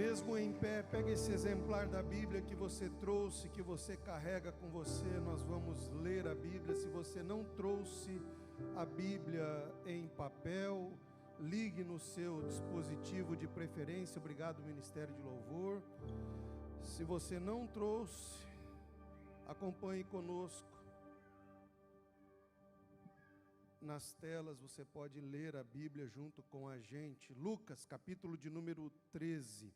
Mesmo em pé, pega esse exemplar da Bíblia que você trouxe, que você carrega com você. Nós vamos ler a Bíblia. Se você não trouxe a Bíblia em papel, ligue no seu dispositivo de preferência. Obrigado, Ministério de Louvor. Se você não trouxe, acompanhe conosco. Nas telas você pode ler a Bíblia junto com a gente. Lucas, capítulo de número 13,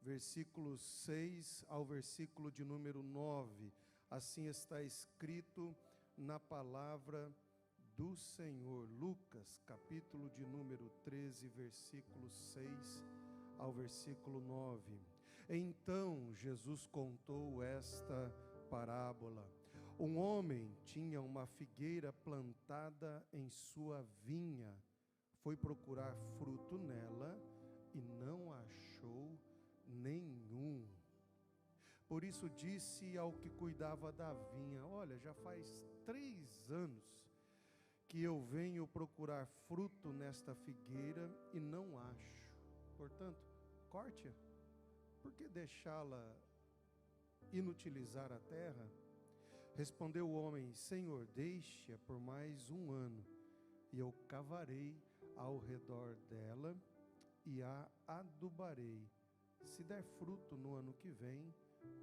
versículos 6 ao versículo de número 9. Assim está escrito na palavra do Senhor. Lucas, capítulo de número 13, versículo 6 ao versículo 9. Então Jesus contou esta parábola. Um homem tinha uma figueira plantada em sua vinha, foi procurar fruto nela e não achou nenhum. Por isso disse ao que cuidava da vinha: olha, já faz 3 anos que eu venho procurar fruto nesta figueira e não acho. Portanto, corte-a. Por que deixá-la inutilizar a terra? Respondeu o homem: Senhor, deixe-a por mais 1 ano, e eu cavarei ao redor dela e a adubarei. Se der fruto no ano que vem,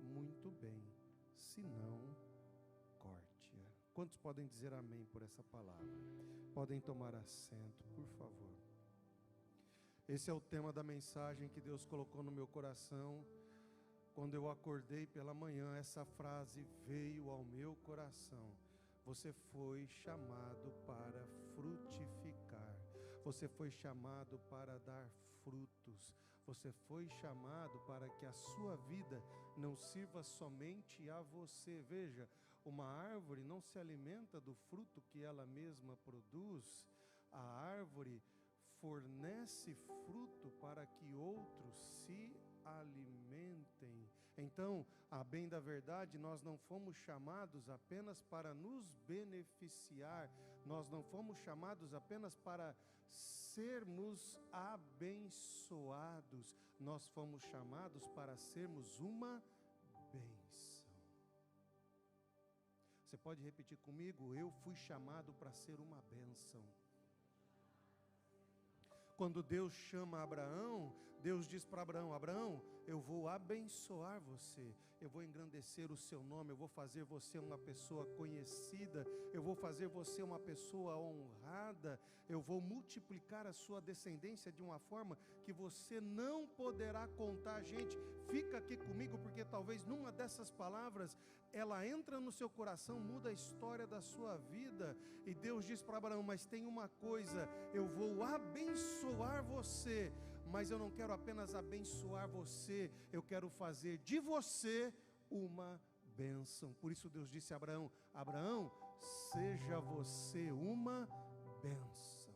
muito bem, se não, corte-a. Quantos podem dizer amém por essa palavra? Podem tomar assento, por favor. Esse é o tema da mensagem que Deus colocou no meu coração. Quando eu acordei pela manhã, essa frase veio ao meu coração: você foi chamado para frutificar, você foi chamado para dar frutos, você foi chamado para que a sua vida não sirva somente a você. Veja, uma árvore não se alimenta do fruto que ela mesma produz, a árvore fornece fruto para que outros se alimentem. Então, a bem da verdade, nós não fomos chamados apenas para nos beneficiar, nós não fomos chamados apenas para sermos abençoados, nós fomos chamados para sermos uma bênção. Você pode repetir comigo? Eu fui chamado para ser uma bênção. Quando Deus chama Abraão, Deus diz para Abraão: Abraão, eu vou abençoar você, eu vou engrandecer o seu nome, eu vou fazer você uma pessoa conhecida, eu vou fazer você uma pessoa honrada, eu vou multiplicar a sua descendência de uma forma que você não poderá contar. Gente, fica aqui comigo, porque talvez numa dessas palavras, ela entra no seu coração, muda a história da sua vida. E Deus diz para Abraão: mas tem uma coisa, eu vou abençoar você, mas eu não quero apenas abençoar você, eu quero fazer de você uma bênção. Por isso Deus disse a Abraão: Abraão, seja você uma bênção.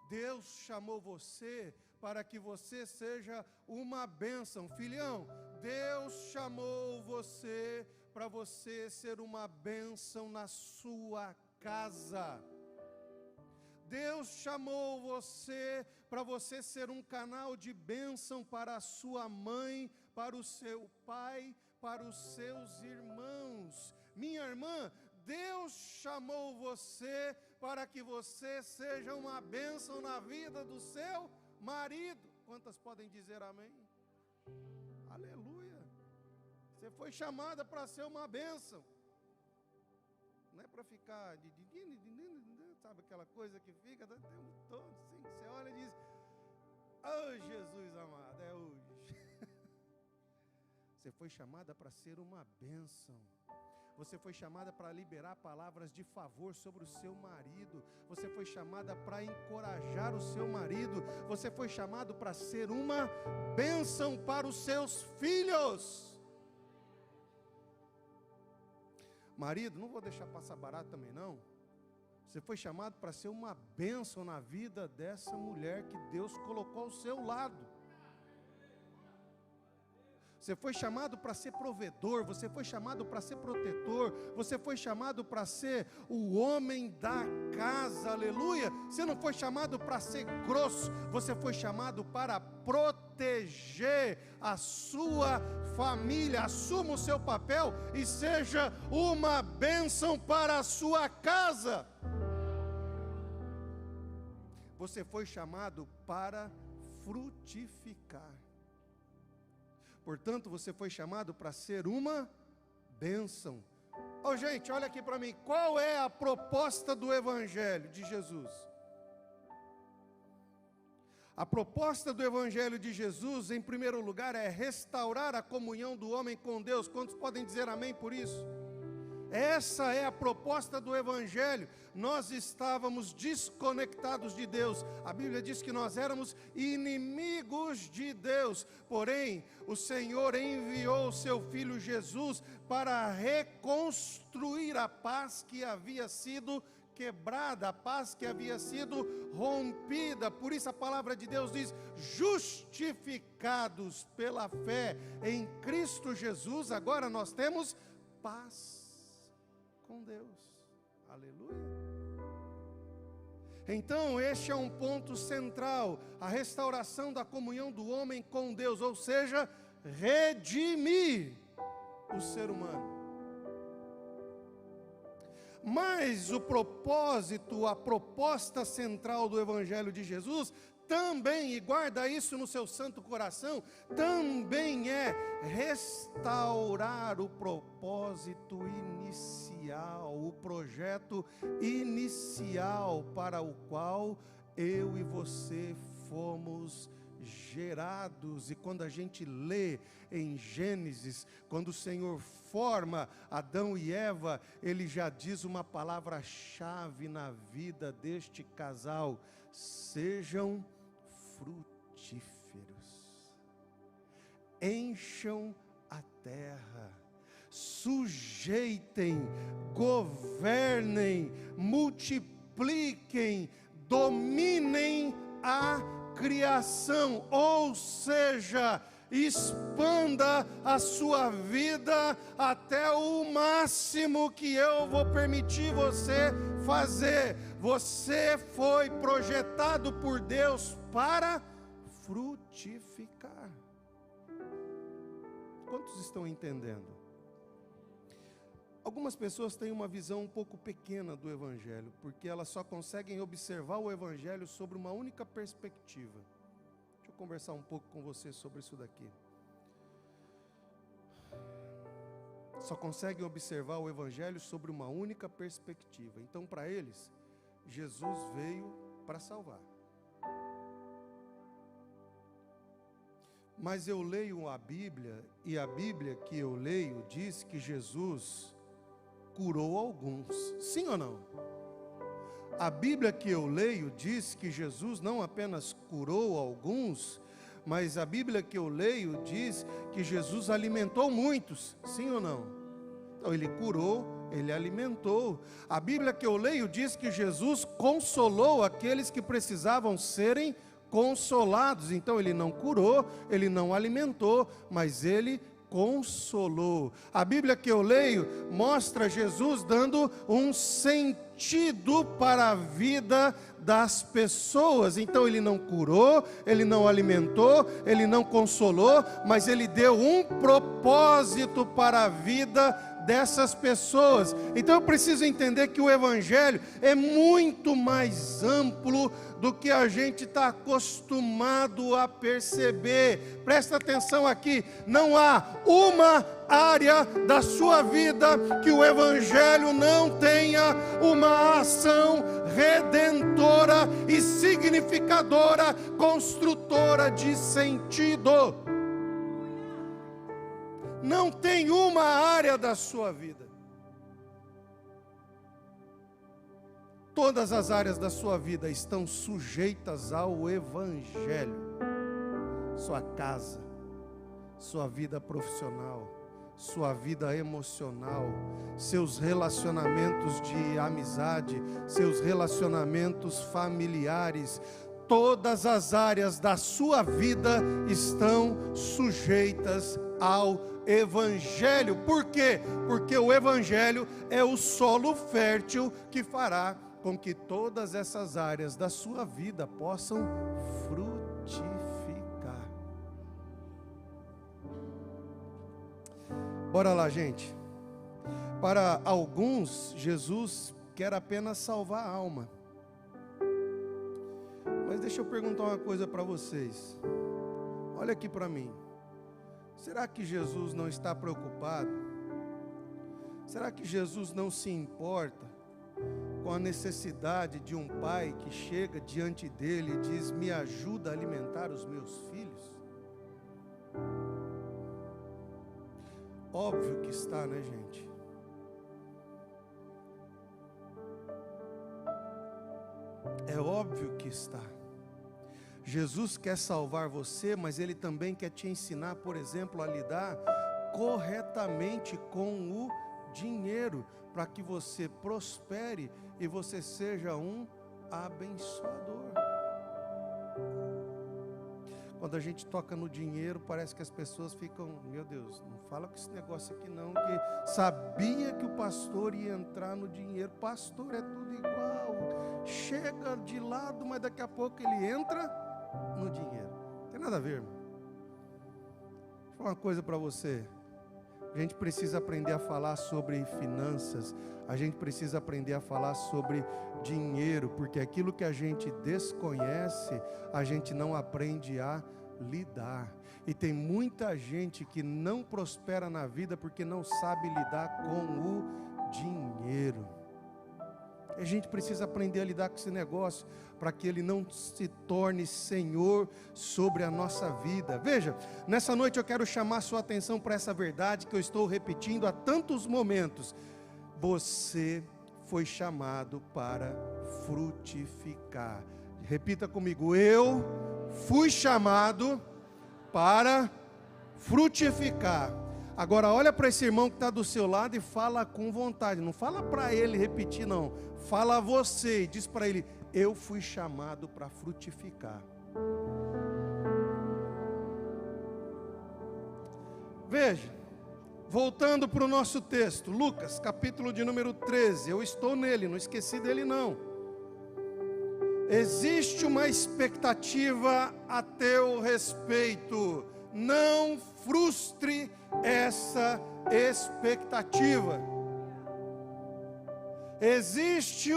Deus chamou você para que você seja uma bênção. Filhão, Deus chamou você para você ser uma bênção na sua casa. Deus chamou você para você ser um canal de bênção para a sua mãe, para o seu pai, para os seus irmãos. Minha irmã, Deus chamou você para que você seja uma bênção na vida do seu marido. Quantas podem dizer amém? Aleluia. Você foi chamada para ser uma bênção. Não é para ficar, sabe aquela coisa que fica o tempo todo assim, que você olha e diz: oh Jesus amado, é hoje. Você foi chamada para ser uma bênção. Você foi chamada para liberar palavras de favor sobre o seu marido. Você foi chamada para encorajar o seu marido. Você foi chamado para ser uma bênção para os seus filhos. Marido, não vou deixar passar barato também não. Você foi chamado para ser uma bênção na vida dessa mulher que Deus colocou ao seu lado. Você foi chamado para ser provedor, você foi chamado para ser protetor, você foi chamado para ser o homem da casa, aleluia. Você não foi chamado para ser grosso, você foi chamado para proteger a sua família. Assuma o seu papel e seja uma bênção para a sua casa. Você foi chamado para frutificar. Portanto, você foi chamado para ser uma bênção. Gente, olha aqui para mim. Qual é a proposta do Evangelho de Jesus? A proposta do Evangelho de Jesus, em primeiro lugar, é restaurar a comunhão do homem com Deus. Quantos podem dizer amém por isso? Essa é a proposta do Evangelho. Nós estávamos desconectados de Deus. A Bíblia diz que nós éramos inimigos de Deus. Porém, o Senhor enviou o seu Filho Jesus para reconstruir a paz que havia sido quebrada, a paz que havia sido rompida. Por isso a palavra de Deus diz: justificados pela fé em Cristo Jesus, agora nós temos paz com Deus. Aleluia. Então este é um ponto central, a restauração da comunhão do homem com Deus, ou seja, redimir o ser humano. Mas o propósito, a proposta central do Evangelho de Jesus também, e guarda isso no seu santo coração, também é restaurar o propósito inicial, o projeto inicial para o qual eu e você fomos gerados. E quando a gente lê em Gênesis, quando o Senhor forma Adão e Eva, Ele já diz uma palavra-chave na vida deste casal: sejam frutíferos, encham a terra, sujeitem, governem, multipliquem, dominem a criação, ou seja, expanda a sua vida até o máximo que eu vou permitir você fazer. Você foi projetado por Deus para frutificar. Quantos estão entendendo? Algumas pessoas têm uma visão um pouco pequena do Evangelho, porque elas só conseguem observar o Evangelho sobre uma única perspectiva. Deixa eu conversar um pouco com você sobre isso daqui. Só conseguem observar o Evangelho sobre uma única perspectiva. Então, para eles, Jesus veio para salvar. Mas eu leio a Bíblia, e a Bíblia que eu leio diz que Jesus curou alguns. Sim ou não? A Bíblia que eu leio diz que Jesus não apenas curou alguns, mas a Bíblia que eu leio diz que Jesus alimentou muitos. Sim ou não? Então ele curou, ele alimentou. A Bíblia que eu leio diz que Jesus consolou aqueles que precisavam serem consolados. Então ele não curou, ele não alimentou, mas ele consolou. A Bíblia que eu leio mostra Jesus dando um sentido para a vida das pessoas. Então ele não curou, ele não alimentou, ele não consolou, mas ele deu um propósito para a vida dessas pessoas. Então eu preciso entender que o Evangelho é muito mais amplo do que a gente está acostumado a perceber. Presta atenção aqui, não há uma área da sua vida que o Evangelho não tenha uma ação redentora e significadora, construtora de sentido. Não tem uma área da sua vida. Todas as áreas da sua vida estão sujeitas ao Evangelho. Sua casa, sua vida profissional, sua vida emocional, seus relacionamentos de amizade, seus relacionamentos familiares, todas as áreas da sua vida estão sujeitas ao Evangelho. Por quê? Porque o Evangelho é o solo fértil que fará com que todas essas áreas da sua vida possam frutificar. Bora lá, gente. Para alguns, Jesus quer apenas salvar a alma. Mas deixa eu perguntar uma coisa para vocês. Olha aqui para mim. Será que Jesus não está preocupado? Será que Jesus não se importa com a necessidade de um pai que chega diante dele e diz: me ajuda a alimentar os meus filhos? Óbvio que está, né, gente? É óbvio que está. Jesus quer salvar você, mas Ele também quer te ensinar, por exemplo, a lidar corretamente com o dinheiro, para que você prospere e você seja um abençoador. Quando a gente toca no dinheiro, parece que as pessoas ficam: meu Deus, não fala com esse negócio aqui não, que sabia que o pastor ia entrar no dinheiro. Pastor é tudo igual, chega de lado, mas daqui a pouco ele entra no dinheiro. Não tem nada a ver, irmão. Vou falar uma coisa para você. A gente precisa aprender a falar sobre finanças. A gente precisa aprender a falar sobre dinheiro, porque aquilo que a gente desconhece, a gente não aprende a lidar. E tem muita gente que não prospera na vida porque não sabe lidar com o dinheiro. A gente precisa aprender a lidar com esse negócio, para que ele não se torne senhor sobre a nossa vida. Veja, nessa noite eu quero chamar a sua atenção para essa verdade que eu estou repetindo há tantos momentos. Você foi chamado para frutificar. Repita comigo: eu fui chamado para frutificar. Agora olha para esse irmão que está do seu lado e fala com vontade. Não fala para ele repetir não. Fala a você e diz para ele: eu fui chamado para frutificar. Veja, voltando para o nosso texto, Lucas, capítulo de número 13. Eu estou nele, não esqueci dele não. Existe uma expectativa a teu respeito. Não frustre essa expectativa. Existe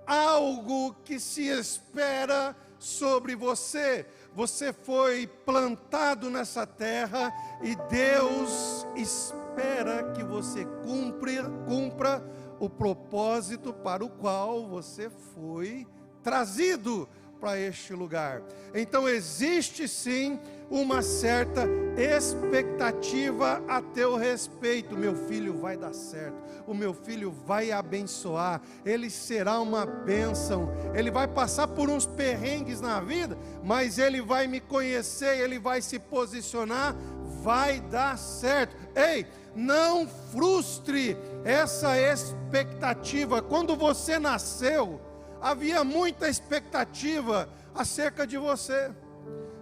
algo que se espera sobre você. Você foi plantado nessa terra e Deus espera que você cumpra o propósito para o qual você foi trazido para este lugar. Então existe sim uma certa expectativa a teu respeito. Meu filho vai dar certo, o meu filho vai abençoar, ele será uma bênção, ele vai passar por uns perrengues na vida, mas ele vai me conhecer, ele vai se posicionar, vai dar certo. Ei, não frustre essa expectativa. Quando você nasceu, havia muita expectativa acerca de você.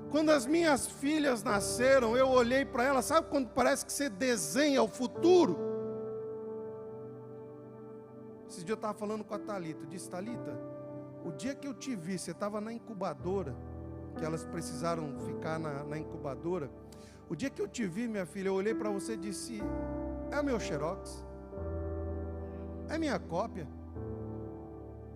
Quando as minhas filhas nasceram, eu olhei para elas, sabe quando parece que você desenha o futuro? Esse dia eu estava falando com a Thalita, eu disse: Thalita, o dia que eu te vi, você estava na incubadora, que elas precisaram ficar na incubadora. O dia que eu te vi, minha filha, eu olhei para você e disse: é o meu xerox, é minha cópia.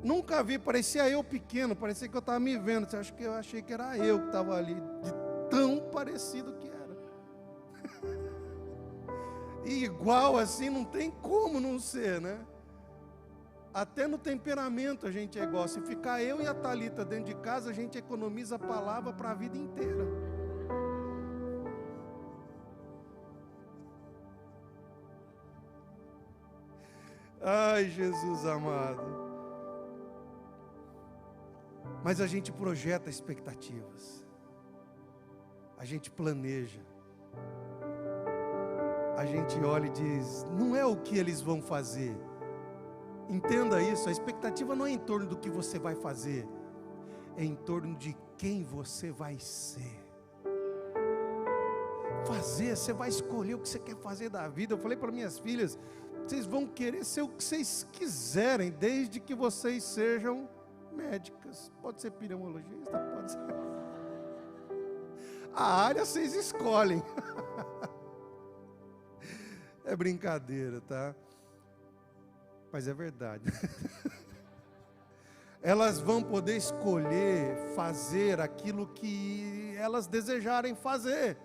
Nunca vi, parecia eu pequeno, parecia que eu estava me vendo. Eu achei que era eu que estava ali, de tão parecido que era. E igual assim, não tem como não ser, né? Até no temperamento a gente é igual. Se ficar eu e a Thalita dentro de casa, a gente economiza a palavra para a vida inteira. Ai, Jesus amado. Mas a gente projeta expectativas, a gente planeja, a gente olha e diz: não é o que eles vão fazer. Entenda isso, a expectativa não é em torno do que você vai fazer, é em torno de quem você vai ser. Você vai escolher o que você quer fazer da vida. Eu falei para minhas filhas, vocês vão querer ser o que vocês quiserem, desde que vocês sejam médicas. Pode ser pneumologista, pode ser. A área vocês escolhem. É brincadeira, tá? Mas é verdade. Elas vão poder escolher fazer aquilo que elas desejarem fazer.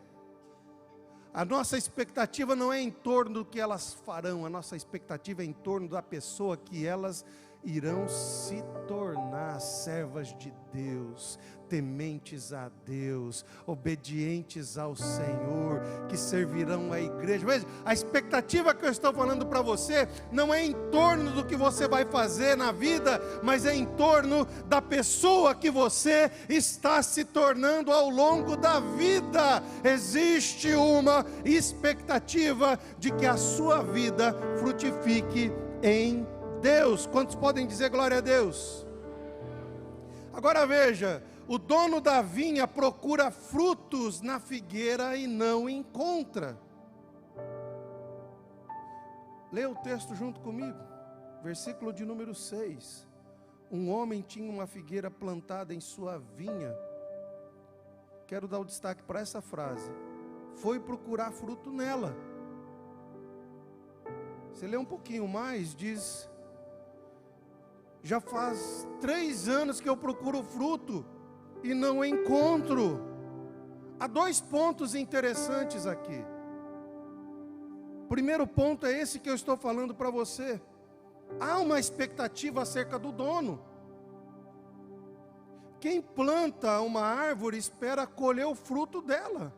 A nossa expectativa não é em torno do que elas farão, a nossa expectativa é em torno da pessoa que elas irão se tornar, servas de Deus, tementes a Deus, obedientes ao Senhor, que servirão a igreja. Veja, a expectativa que eu estou falando para você não é em torno do que você vai fazer na vida, mas é em torno da pessoa que você está se tornando ao longo da vida. Existe uma expectativa de que a sua vida frutifique em Deus. Quantos podem dizer glória a Deus? Agora veja, o dono da vinha procura frutos na figueira e não encontra. Leia o texto junto comigo, versículo de número 6. Um homem tinha uma figueira plantada em sua vinha. Quero dar o destaque para essa frase. Foi procurar fruto nela. Você lê um pouquinho mais, diz: já faz 3 anos que eu procuro fruto e não encontro. Há 2 pontos interessantes aqui. O primeiro ponto é esse que eu estou falando para você. Há uma expectativa acerca do dono. Quem planta uma árvore espera colher o fruto dela.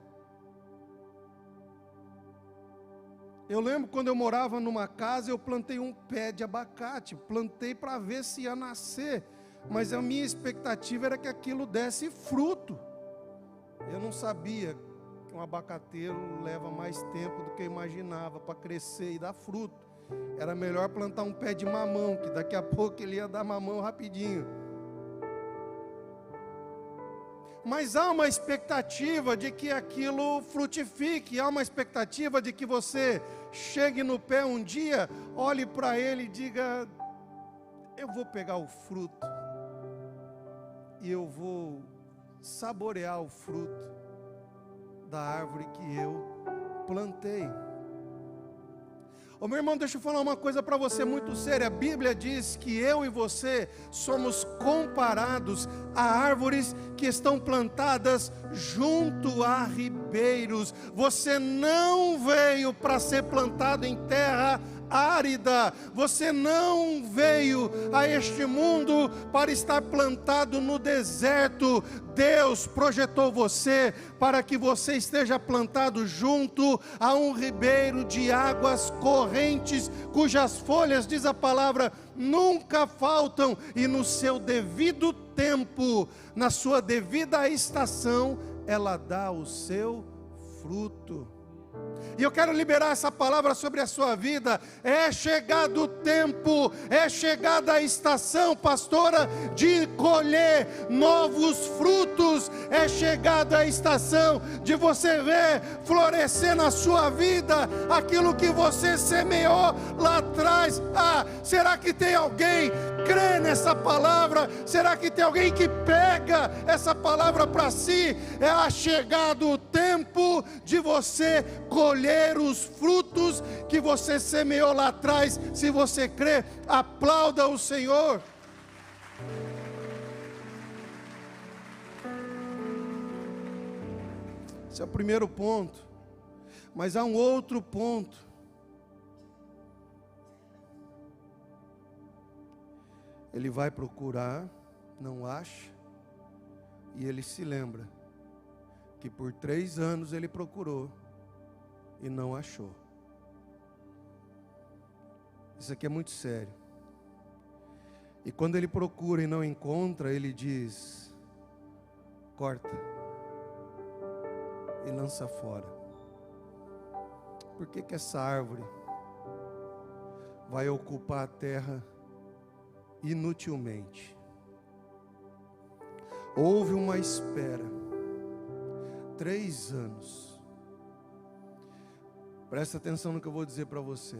Eu lembro quando eu morava numa casa, eu plantei um pé de abacate, plantei para ver se ia nascer, mas a minha expectativa era que aquilo desse fruto. Eu não sabia que um abacateiro leva mais tempo do que eu imaginava para crescer e dar fruto. Era melhor plantar um pé de mamão, que daqui a pouco ele ia dar mamão rapidinho. Mas há uma expectativa de que aquilo frutifique, há uma expectativa de que você chegue no pé um dia, olhe para ele e diga: eu vou pegar o fruto, e eu vou saborear o fruto da árvore que eu plantei. Ô meu irmão, deixa eu falar uma coisa para você muito séria. A Bíblia diz que eu e você somos comparados a árvores que estão plantadas junto a ribeiros. Você não veio para ser plantado em terra árida. Você não veio a este mundo para estar plantado no deserto. Deus projetou você para que você esteja plantado junto a um ribeiro de águas correntes, cujas folhas, diz a palavra, nunca faltam, e no seu devido tempo, na sua devida estação, ela dá o seu fruto. E eu quero liberar essa palavra sobre a sua vida. É chegado o tempo, é chegada a estação, pastora, de colher novos frutos. É chegada a estação de você ver florescer na sua vida aquilo que você semeou lá atrás. Será que tem alguém que crê nessa palavra? Será que tem alguém que pega essa palavra para si? É chegado o tempo de você colher os frutos que você semeou lá atrás. Se você crê, aplauda o Senhor. Esse é o primeiro ponto. Mas há um outro ponto. Ele vai procurar, não acha, e ele se lembra que por 3 anos ele procurou e não achou. Isso aqui é muito sério. E quando ele procura e não encontra, ele diz: corta e lança fora. Por que essa árvore vai ocupar a terra inutilmente? houve uma espera, 3 anos. Presta atenção no que eu vou dizer para você.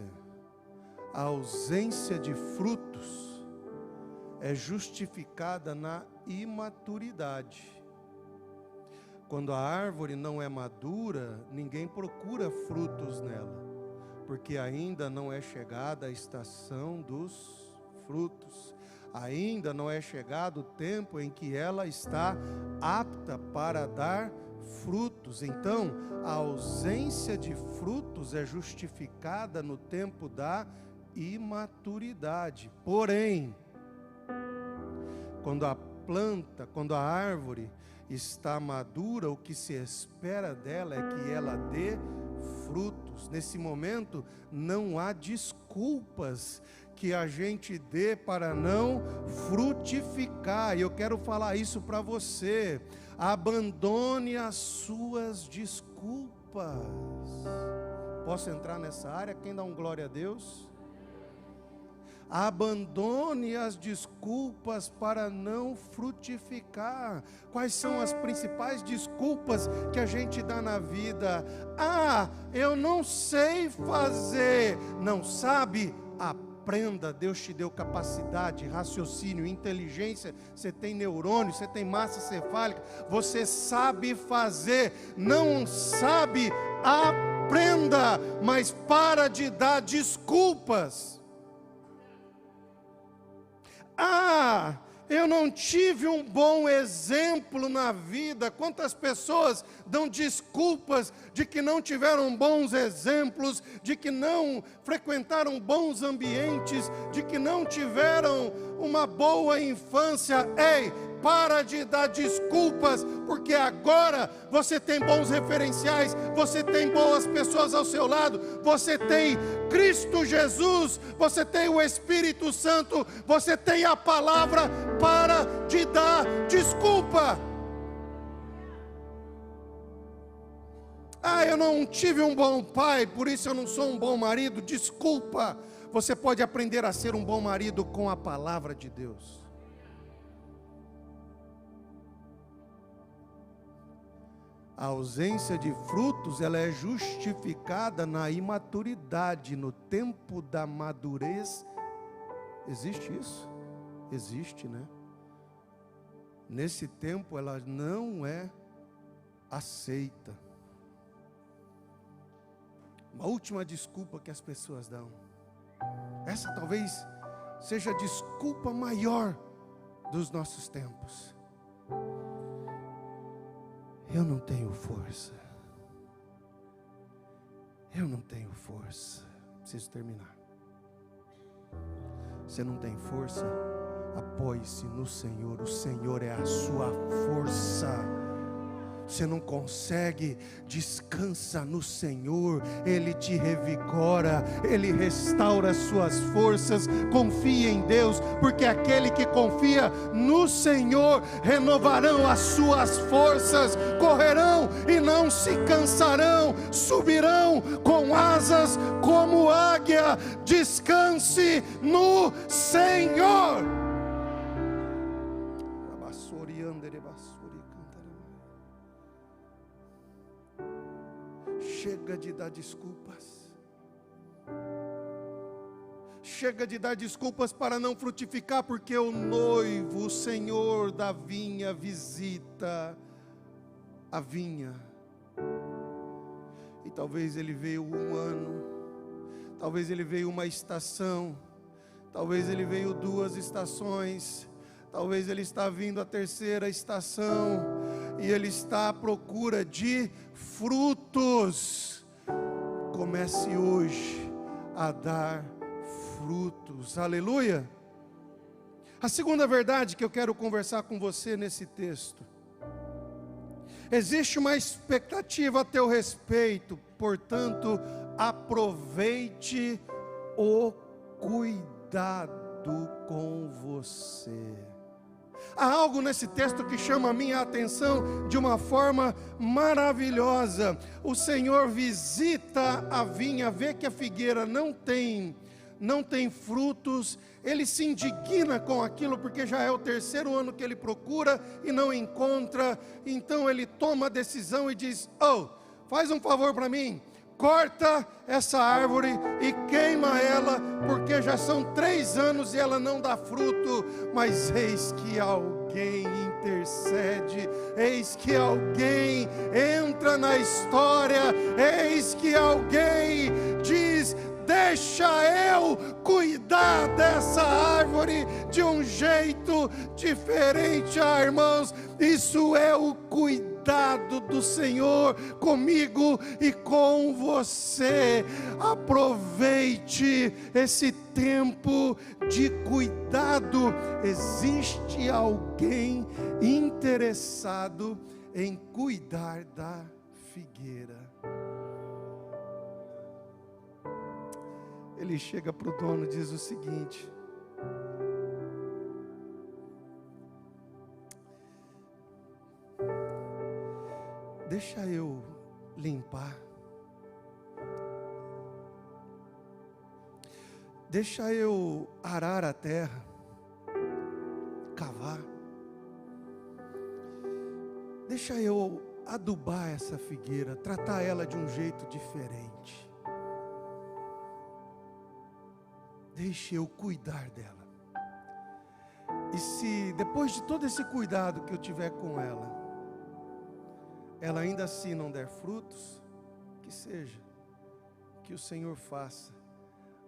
A ausência de frutos é justificada na imaturidade. Quando a árvore não é madura, ninguém procura frutos nela, porque ainda não é chegada a estação dos frutos. Ainda não é chegado o tempo em que ela está apta para dar frutos. Então, a ausência de frutos é justificada no tempo da imaturidade. Porém, quando a planta, quando a árvore está madura, o que se espera dela é que ela dê frutos. Nesse momento, não há desculpas que a gente dê para não frutificar. E eu quero falar isso para você. Abandone as suas desculpas. Posso entrar nessa área? Quem dá um glória a Deus? Abandone as desculpas para não frutificar. Quais são as principais desculpas que a gente dá na vida? Eu não sei fazer. Não sabe? Aprenda. Deus te deu capacidade, raciocínio, inteligência. Você tem neurônio, você tem massa cefálica. Você sabe fazer. Não sabe? Aprenda. Mas para de dar desculpas. Eu não tive um bom exemplo na vida. Quantas pessoas dão desculpas de que não tiveram bons exemplos, de que não frequentaram bons ambientes, de que não tiveram uma boa infância. Ei, para de dar desculpas, porque agora você tem bons referenciais, você tem boas pessoas ao seu lado, você tem Cristo Jesus, você tem o Espírito Santo, você tem a palavra. Para de dar desculpa. Eu não tive um bom pai, por isso eu não sou um bom marido. Desculpa. Você pode aprender a ser um bom marido com a palavra de Deus. A ausência de frutos, ela é justificada na imaturidade, no tempo da madurez. Existe isso? Existe, né? Nesse tempo ela não é aceita. Uma última desculpa que as pessoas dão. Essa talvez seja a desculpa maior dos nossos tempos. Eu não tenho força. Eu não tenho força. Preciso terminar. Você não tem força? Apoie-se no Senhor. O Senhor é a sua força. Você não consegue? Descansa no Senhor. Ele te revigora, Ele restaura as suas forças. Confie em Deus, porque aquele que confia no Senhor renovarão as suas forças, correrão e não se cansarão, subirão com asas como águia. Descanse no Senhor. Chega de dar desculpas. Chega de dar desculpas para não frutificar, porque o noivo, o Senhor da vinha, visita a vinha. E talvez ele veio um ano, talvez ele veio uma estação, talvez ele veio 2 estações, talvez ele está vindo a 3ª estação. E ele está à procura de frutos. Comece hoje a dar frutos. Aleluia. A segunda verdade que eu quero conversar com você nesse texto. Existe uma expectativa a teu respeito. Portanto, aproveite o cuidado com você. Há algo nesse texto que chama a minha atenção de uma forma maravilhosa. O Senhor visita a vinha, vê que a figueira não tem não tem frutos, ele se indigna com aquilo, porque já é o terceiro ano que ele procura e não encontra. Então ele toma a decisão e diz: oh, faz um favor para mim, corta essa árvore e queima ela, porque já são 3 anos e ela não dá fruto. Mas eis que alguém intercede, eis que alguém entra na história, eis que alguém diz: deixa eu cuidar dessa árvore de um jeito diferente. Irmãos, isso é o cuidado do Senhor comigo e com você. Aproveite esse tempo de cuidado. Existe alguém interessado em cuidar da figueira. Ele chega para o dono e diz o seguinte: deixa eu limpar, deixa eu arar a terra, cavar, deixa eu adubar essa figueira, tratar ela de um jeito diferente. Deixe eu cuidar dela. E se depois de todo esse cuidado que eu tiver com ela, ela ainda assim não der frutos, que seja, que o Senhor faça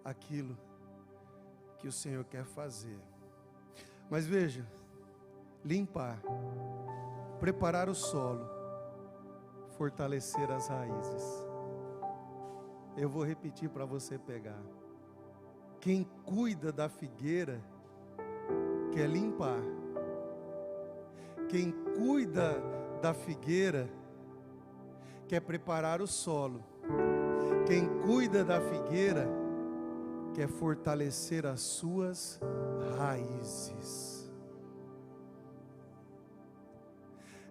aquilo que o Senhor quer fazer. Mas veja, limpar, preparar o solo, fortalecer as raízes. Eu vou repetir para você pegar. Quem cuida da figueira quer limpar. Quem cuida da figueira quer preparar o solo. Quem cuida da figueira quer fortalecer as suas raízes.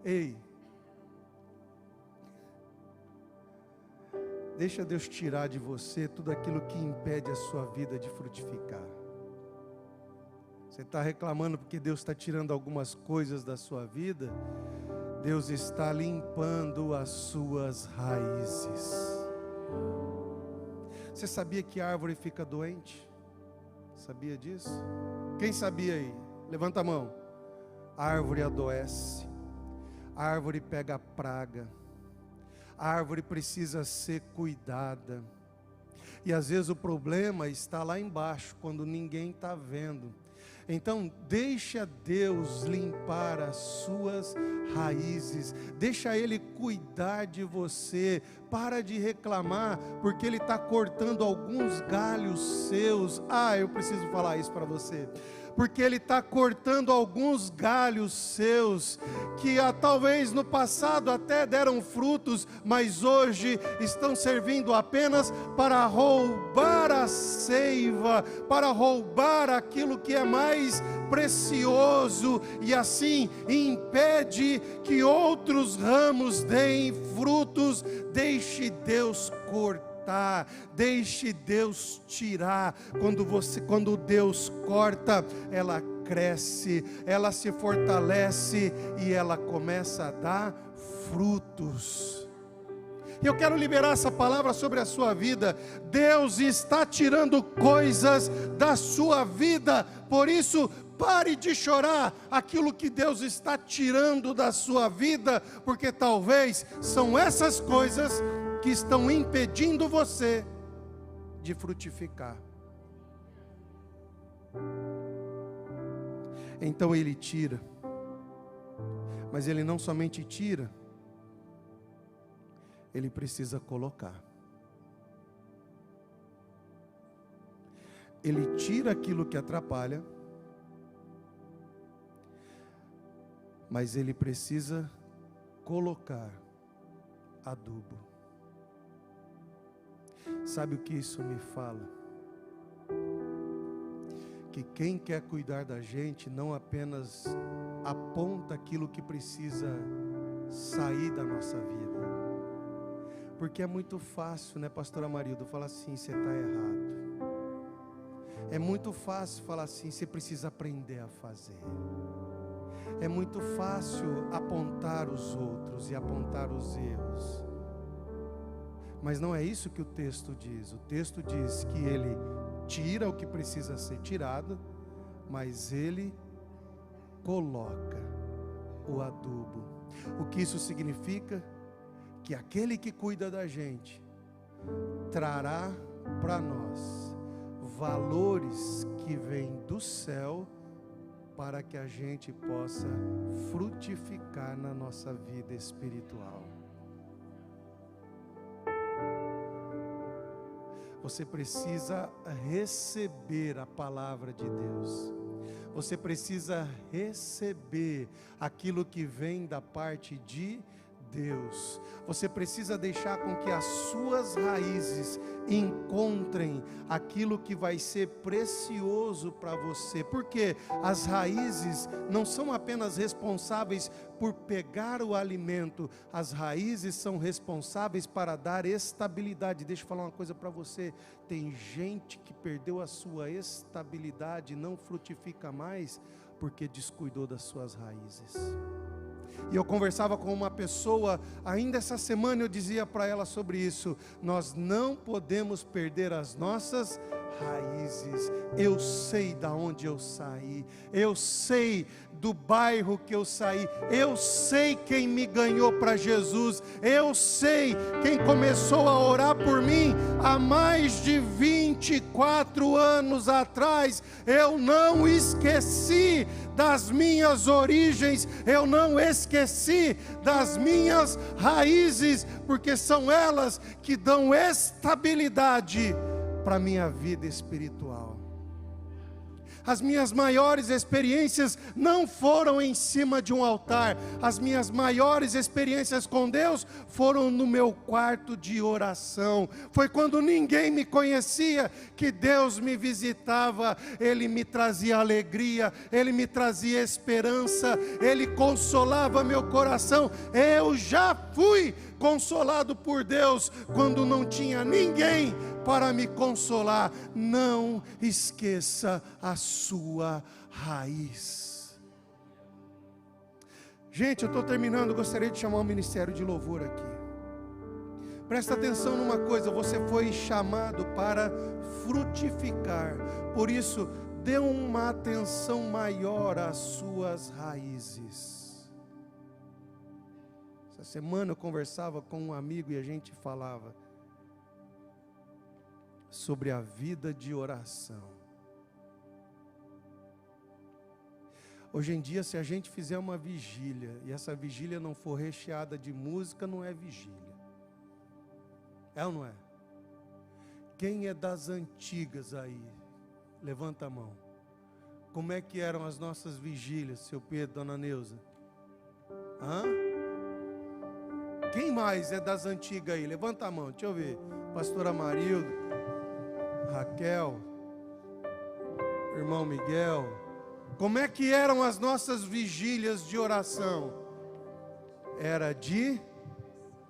Ei, deixa Deus tirar de você tudo aquilo que impede a sua vida de frutificar. Você está reclamando porque Deus está tirando algumas coisas da sua vida. Deus está limpando as suas raízes. Você sabia que a árvore fica doente? Sabia disso? Quem sabia aí? Levanta a mão. A árvore adoece. A árvore pega praga. A árvore precisa ser cuidada. E às vezes o problema está lá embaixo, quando ninguém está vendo. Então deixa Deus limpar as suas raízes. Deixa Ele cuidar de você. Para de reclamar, porque Ele está cortando alguns galhos seus. Eu preciso falar isso para você. Porque Ele está cortando alguns galhos seus, que talvez no passado até deram frutos, mas hoje estão servindo apenas para roubar a seiva, para roubar aquilo que é mais precioso, e assim impede que outros ramos deem frutos. Deixe Deus cortar, deixe Deus tirar. Quando Deus corta, ela cresce, ela se fortalece e ela começa a dar frutos. E eu quero liberar essa palavra sobre a sua vida. Deus está tirando coisas da sua vida, por isso pare de chorar aquilo que Deus está tirando da sua vida, porque talvez são essas coisas que estão impedindo você de frutificar. Então Ele tira, mas Ele não somente tira, Ele precisa colocar. Ele tira aquilo que atrapalha, mas Ele precisa colocar adubo. Sabe o que isso me fala? Que quem quer cuidar da gente não apenas aponta aquilo que precisa sair da nossa vida. Porque é muito fácil, né, pastora Marilda, falar assim: você está errado. É muito fácil falar assim: você precisa aprender a fazer. É muito fácil apontar os outros e apontar os erros. Mas não é isso que o texto diz. O texto diz que Ele tira o que precisa ser tirado, mas Ele coloca o adubo. O que isso significa? Que aquele que cuida da gente trará para nós valores que vêm do céu, para que a gente possa frutificar na nossa vida espiritual. Você precisa receber a palavra de Deus. Você precisa receber aquilo que vem da parte de Deus. Você precisa deixar com que as suas raízes encontrem aquilo que vai ser precioso para você. Porque as raízes não são apenas responsáveis por pegar o alimento, as raízes são responsáveis para dar estabilidade. Deixa eu falar uma coisa para você: tem gente que perdeu a sua estabilidade, não frutifica mais, porque descuidou das suas raízes. E eu conversava com uma pessoa, ainda essa semana eu dizia para ela sobre isso: nós não podemos perder as nossas raízes. Eu sei da onde eu saí, eu sei do bairro que eu saí, eu sei quem me ganhou para Jesus, eu sei quem começou a orar por mim há mais de 24 anos atrás. Eu não esqueci das minhas origens, eu não esqueci das minhas raízes, porque são elas que dão estabilidade para a minha vida espiritual. As minhas maiores experiências não foram em cima de um altar. As minhas maiores experiências com Deus foram no meu quarto de oração. Foi quando ninguém me conhecia que Deus me visitava. Ele me trazia alegria, Ele me trazia esperança, Ele consolava meu coração. Eu já fui consolado por Deus quando não tinha ninguém para me consolar. Não esqueça a sua raiz. Gente, eu estou terminando, gostaria de chamar o ministério de louvor aqui. Presta atenção numa coisa: você foi chamado para frutificar, por isso dê uma atenção maior às suas raízes. Essa semana eu conversava com um amigo e a gente falava sobre a vida de oração. Hoje em dia, se a gente fizer uma vigília e essa vigília não for recheada de música, não é vigília. É ou não é? Quem é das antigas aí? Levanta a mão. Como é que eram as nossas vigílias, seu Pedro, dona Neuza? Hã? Quem mais é das antigas aí? Levanta a mão, deixa eu ver. Pastora Marildo, Raquel, irmão Miguel. Como é que eram as nossas vigílias de oração? Era de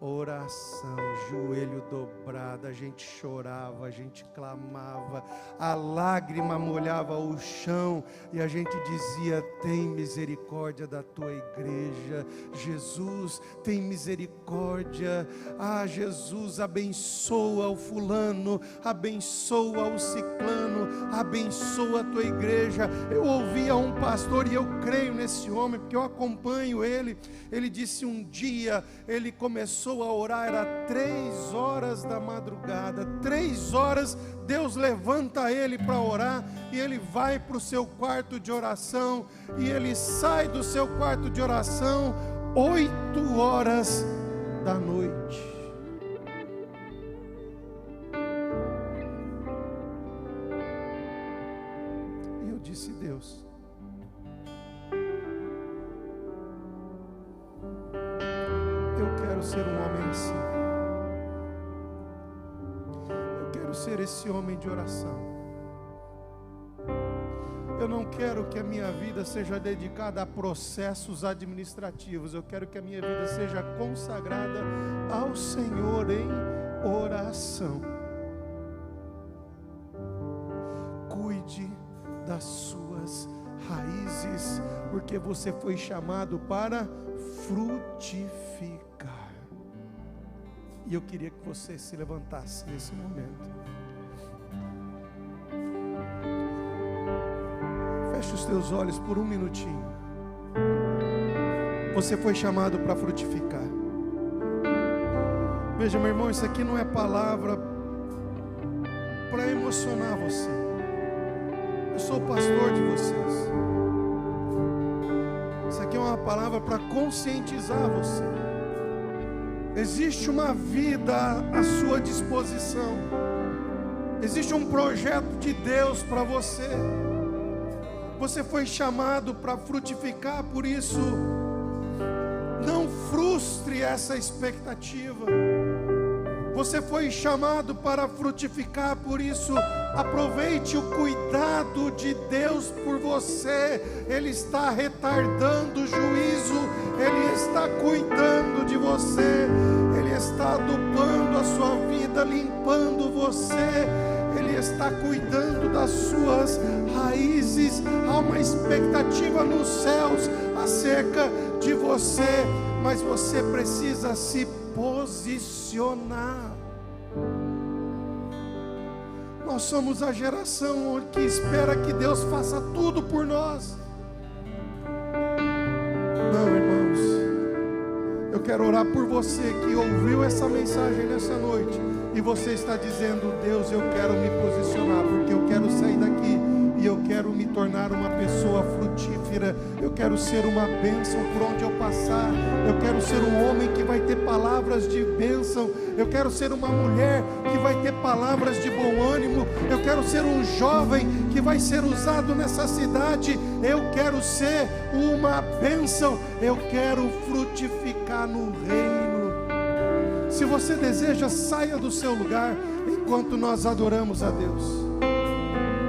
oração, joelho dobrado, a gente chorava, a gente clamava, a lágrima molhava o chão e a gente dizia: tem misericórdia da tua igreja, Jesus, tem misericórdia. Ah, Jesus, abençoa o fulano, abençoa o ciclano, abençoa a tua igreja. Eu ouvia um pastor, e eu creio nesse homem, porque eu acompanho ele. Ele disse um dia, ele começou a orar, era 3 horas da madrugada, 3 horas, Deus levanta ele para orar, e ele vai para o seu quarto de oração, e ele sai do seu quarto de oração 8 horas da noite. E eu disse: Deus, eu quero ser um homem assim. Eu quero ser esse homem de oração. Eu não quero que a minha vida seja dedicada a processos administrativos. Eu quero que a minha vida seja consagrada ao Senhor em oração. Cuide das suas raízes, porque você foi chamado para frutificar. E eu queria que você se levantasse nesse momento. Feche os teus olhos por um minutinho. Você foi chamado para frutificar. Veja, meu irmão, isso aqui não é palavra para emocionar você. Eu sou o pastor de vocês. Isso aqui é uma palavra para conscientizar você. Existe uma vida à sua disposição. Existe um projeto de Deus para você. Você foi chamado para frutificar, por isso, não frustre essa expectativa. Você foi chamado para frutificar, por isso, aproveite o cuidado de Deus por você. Ele está retardando o juízo, Ele está cuidando de você, Ele está adubando a sua vida, limpando você, Ele está cuidando das suas raízes. Há uma expectativa nos céus acerca de você, mas você precisa se posicionar. Nós somos a geração que espera que Deus faça tudo por nós. Não, irmãos, eu quero orar por você que ouviu essa mensagem nessa noite e você está dizendo: Deus, eu quero me posicionar, porque eu quero sair daqui e eu quero me tornar uma pessoa frutífera. Eu quero ser uma bênção por onde eu passar. Eu quero ser um homem que vai ter palavras de bênção. Eu quero ser uma mulher que vai ter palavras de bom ânimo. Eu quero ser um jovem que vai ser usado nessa cidade. Eu quero ser uma bênção. Eu quero frutificar no reino. Se você deseja, saia do seu lugar enquanto nós adoramos a Deus.